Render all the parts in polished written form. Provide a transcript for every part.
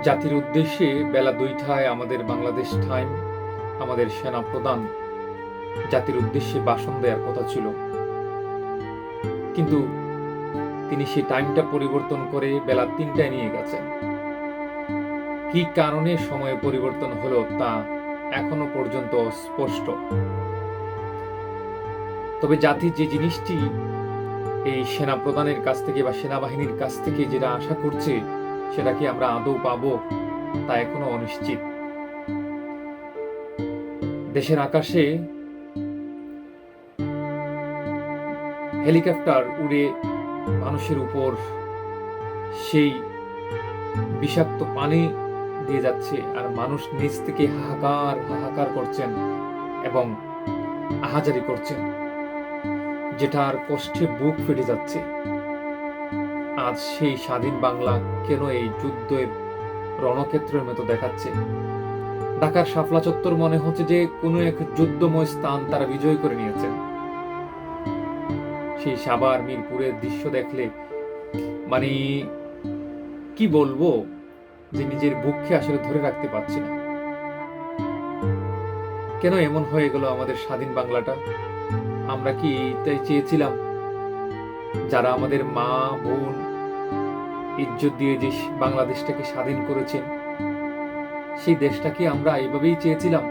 জাতির উদ্দেশ্যে বেলা ২টায় আমাদের বাংলাদেশ টাইম আমাদের সেনা প্রধান জাতির উদ্দেশ্যে ভাষণ দেওয়ার কথা ছিল, কিন্তু তিনি সেই টাইমটা পরিবর্তন করে বেলা ৩টায় নিয়ে গেছেন। কি কারণে সময় পরিবর্তন হলো তা এখনো পর্যন্ত স্পষ্ট। তবে জাতি যে জিনিসটি এই সেনা প্রধানের কাছ থেকে বা সেনাবাহিনীর কাছ থেকে যেটা আশা করছে সেটা কি আমরা আদৌ পাবো তা এখনো অনিশ্চিত। দেশের আকাশে হেলিকপ্টার উড়ে মানুষের উপর সেই বিষাক্ত পানি দিয়ে যাচ্ছে, আর মানুষ নিচ থেকে হাহাকার করছেন এবং আহাজারি করছেন, যেটার কষ্টে বুক ফেটে যাচ্ছে। আজ সেই স্বাধীন বাংলা কেন এই যুদ্ধের রণক্ষেত্রের মতো দেখাচ্ছে? ঢাকার শাপলা চত্বর মনে হচ্ছে যে কোনো এক যুদ্ধময় স্থান তারা বিজয় করে নিয়েছেন। সেই সাভার মিরপুরের দৃশ্য দেখলে মানে কি বলবো, যে নিজের বুককে আসলে ধরে রাখতে পারছি না। কেন এমন হয়ে গেল আমাদের স্বাধীন বাংলাটা? আমরা কি এইটাই চেয়েছিলাম? যারা আমাদের মা বোন ইজ্জত দিয়ে যে বাংলাদেশটাকে স্বাধীন করেছেন, সেই দেশটাকে আমরা এইভাবেই চেয়েছিলাম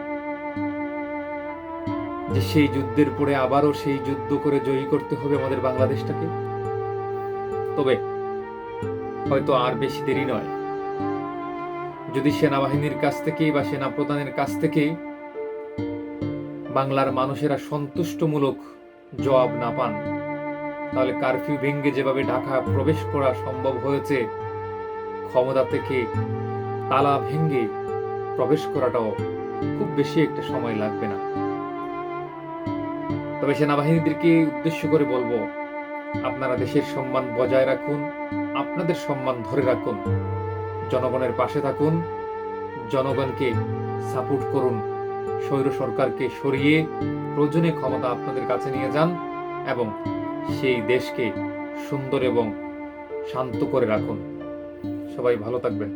যে সেই যুদ্ধের পরে আবারও সেই যুদ্ধ করে জয়ী করতে হবে আমাদের বাংলাদেশটাকে? তবে হয়তো আর বেশি দেরি নয়। যদি সেনাবাহিনীর কাছ থেকে বা সেনা প্রধানের কাছ থেকে বাংলার মানুষেরা সন্তুষ্টমূলক জবাব না পান, তাহলে কারফিউ ভেঙে যেভাবে ঢাকা প্রবেশ করা সম্ভব হয়েছে, ক্ষমতা থেকে তালা ভেঙে প্রবেশ করাটাও খুব বেশি একটা সময় লাগবে না। তবে সেনাবাহিনীদেরকে উদ্দেশ্য করে বলবো, আপনারা দেশের সম্মান বজায় রাখুন, আপনাদের সম্মান ধরে রাখুন, জনগণের পাশে থাকুন, জনগণকে সাপোর্ট করুন, স্বৈর সরকারকে সরিয়ে প্রয়োজনে ক্ষমতা আপনাদের কাছে নিয়ে যান এবং সেই দেশকে সুন্দর এবং শান্ত করে রাখুন। সবাই ভালো থাকবেন।